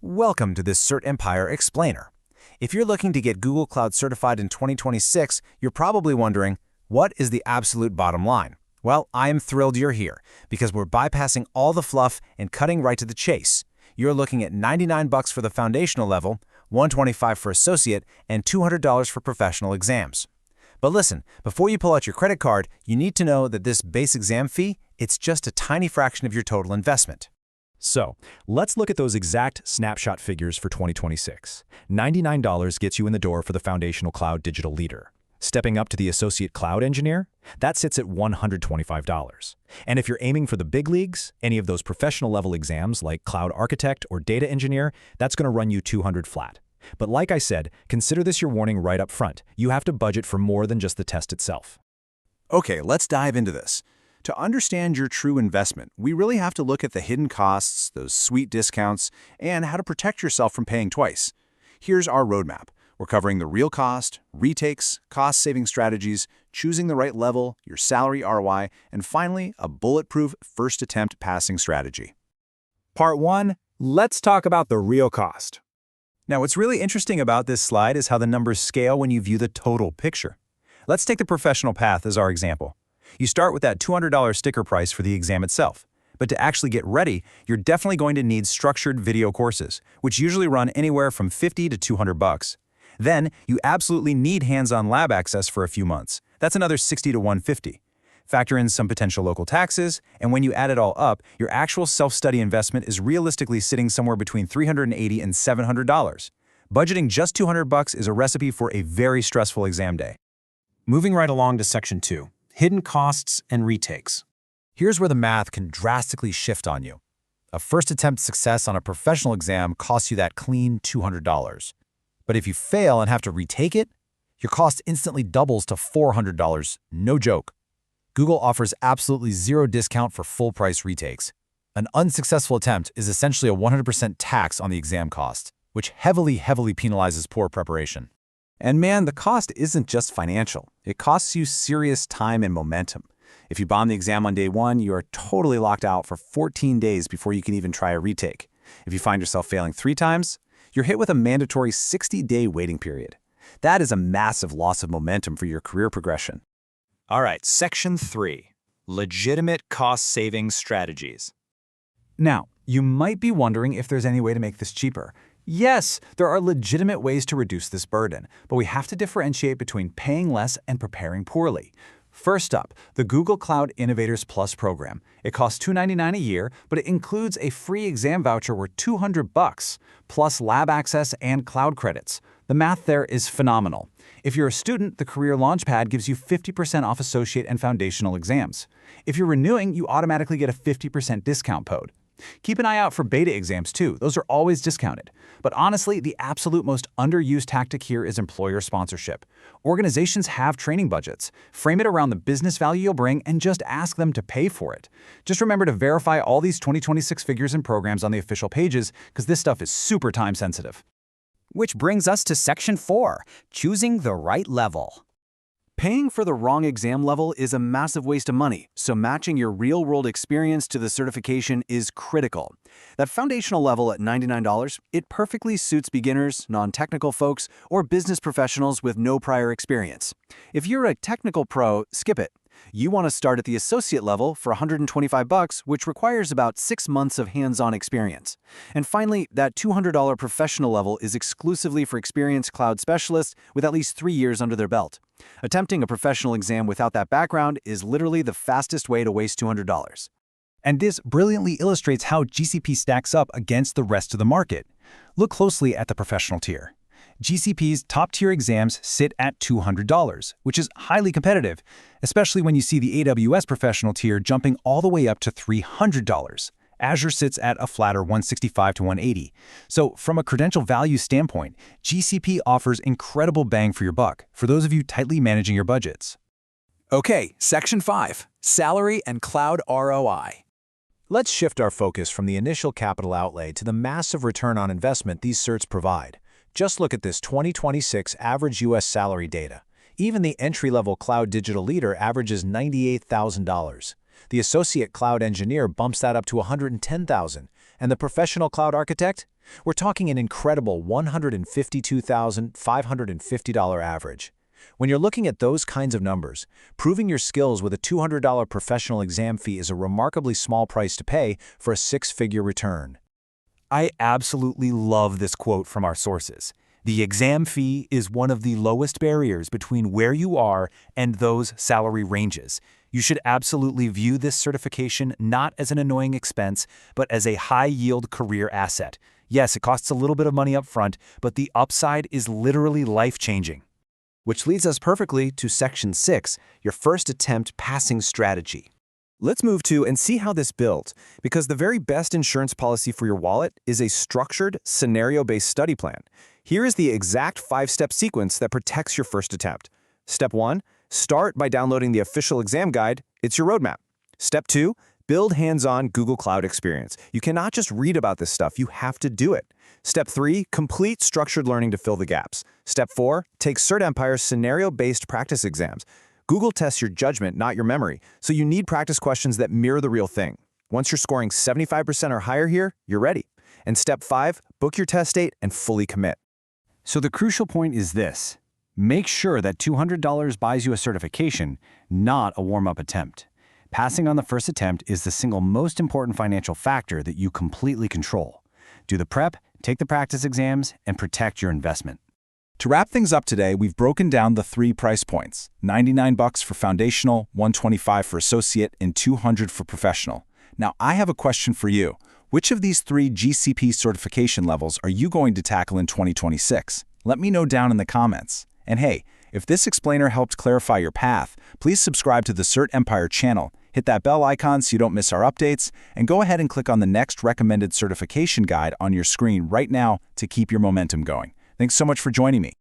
Welcome to this Cert Empire Explainer. If you're looking to get Google Cloud certified in 2026, you're probably wondering, what is the absolute bottom line? Well, I am thrilled you're here, because we're bypassing all the fluff and cutting right to the chase. You're looking at $99 for the foundational level, $125 for associate, and $200 for professional exams. But listen, before you pull out your credit card, you need to know that this base exam fee, it's just a tiny fraction of your total investment. So, let's look at those exact snapshot figures for 2026. $99 gets you in the door for the Foundational Cloud Digital Leader. Stepping up to the Associate Cloud Engineer, that sits at $125. And if you're aiming for the big leagues, any of those professional level exams like Cloud Architect or Data Engineer, that's going to run you $200 flat. But like I said, consider this your warning right up front. You have to budget for more than just the test itself. Okay, let's dive into this. To understand your true investment, we really have to look at the hidden costs, those sweet discounts, and how to protect yourself from paying twice. Here's our roadmap. We're covering the real cost, retakes, cost-saving strategies, choosing the right level, your salary ROI, and finally, a bulletproof first attempt passing strategy. Part 1, let's talk about the real cost. Now, what's really interesting about this slide is how the numbers scale when you view the total picture. Let's take the professional path as our example. You start with that $200 sticker price for the exam itself. But to actually get ready, you're definitely going to need structured video courses, which usually run anywhere from $50 to $200. Then, you absolutely need hands-on lab access for a few months. That's another $60 to $150. Factor in some potential local taxes, and when you add it all up, your actual self-study investment is realistically sitting somewhere between $380 and $700. Budgeting just $200 is a recipe for a very stressful exam day. Moving right along to Section 2, hidden costs and retakes. Here's where the math can drastically shift on you. A first attempt success on a professional exam costs you that clean $200. But if you fail and have to retake it, your cost instantly doubles to $400, no joke. Google offers absolutely zero discount for full-price retakes. An unsuccessful attempt is essentially a 100% tax on the exam cost, which heavily penalizes poor preparation. And man, the cost isn't just financial. It costs you serious time and momentum. If you bomb the exam on day 1, you are totally locked out for 14 days before you can even try a retake. If you find yourself failing 3 times, you're hit with a mandatory 60-day waiting period. That is a massive loss of momentum for your career progression. All right, Section 3, legitimate cost-saving strategies. Now, you might be wondering if there's any way to make this cheaper. Yes, there are legitimate ways to reduce this burden, but we have to differentiate between paying less and preparing poorly. First up, the Google Cloud Innovators Plus program. It costs $299 a year, but it includes a free exam voucher worth $200, plus lab access and cloud credits. The math there is phenomenal. If you're a student, the Career Launchpad gives you 50% off associate and foundational exams. If you're renewing, you automatically get a 50% discount code. Keep an eye out for beta exams too. Those are always discounted. But honestly, the absolute most underused tactic here is employer sponsorship. Organizations have training budgets. Frame it around the business value you'll bring and just ask them to pay for it. Just remember to verify all these 2026 figures and programs on the official pages, because this stuff is super time sensitive. Which brings us to Section 4, choosing the right level. Paying for the wrong exam level is a massive waste of money, so matching your real-world experience to the certification is critical. That foundational level at $99, it perfectly suits beginners, non-technical folks, or business professionals with no prior experience. If you're a technical pro, skip it. You want to start at the associate level for $125, which requires about 6 months of hands-on experience. And finally, that $200 professional level is exclusively for experienced cloud specialists with at least 3 years under their belt. Attempting a professional exam without that background is literally the fastest way to waste $200. And this brilliantly illustrates how GCP stacks up against the rest of the market. Look closely at the professional tier. GCP's top-tier exams sit at $200, which is highly competitive, especially when you see the AWS professional tier jumping all the way up to $300. Azure sits at a flatter $165 to $180. So from a credential value standpoint, GCP offers incredible bang for your buck for those of you tightly managing your budgets. Okay, Section 5, salary and cloud ROI. Let's shift our focus from the initial capital outlay to the massive return on investment these certs provide. Just look at this 2026 average U.S. salary data. Even the entry-level Cloud Digital Leader averages $98,000. The Associate Cloud Engineer bumps that up to $110,000, And the professional cloud architect? We're talking an incredible $152,550 average. When you're looking at those kinds of numbers, proving your skills with a $200 professional exam fee is a remarkably small price to pay for a six-figure return. I absolutely love this quote from our sources. The exam fee is one of the lowest barriers between where you are and those salary ranges. You should absolutely view this certification not as an annoying expense, but as a high-yield career asset. Yes, it costs a little bit of money up front, but the upside is literally life-changing. Which leads us perfectly to Section 6, your first attempt passing strategy. Let's move to and see how this builds, because the very best insurance policy for your wallet is a structured, scenario-based study plan. Here is the exact 5-step sequence that protects your first attempt. Step 1, start by downloading the official exam guide. It's your roadmap. Step 2, build hands-on Google Cloud experience. You cannot just read about this stuff, you have to do it. Step 3, complete structured learning to fill the gaps. Step 4, take Cert Empire's scenario-based practice exams. Google tests your judgment, not your memory, so you need practice questions that mirror the real thing. Once you're scoring 75% or higher here, you're ready. And Step 5, book your test date and fully commit. So the crucial point is this. Make sure that $200 buys you a certification, not a warm-up attempt. Passing on the first attempt is the single most important financial factor that you completely control. Do the prep, take the practice exams, and protect your investment. To wrap things up today, we've broken down the 3 price points: $99 for foundational, $125 for associate, and $200 for professional. Now, I have a question for you. Which of these 3 GCP certification levels are you going to tackle in 2026? Let me know down in the comments. And hey, if this explainer helped clarify your path, please subscribe to the Cert Empire channel, hit that bell icon so you don't miss our updates, and go ahead and click on the next recommended certification guide on your screen right now to keep your momentum going. Thanks so much for joining me.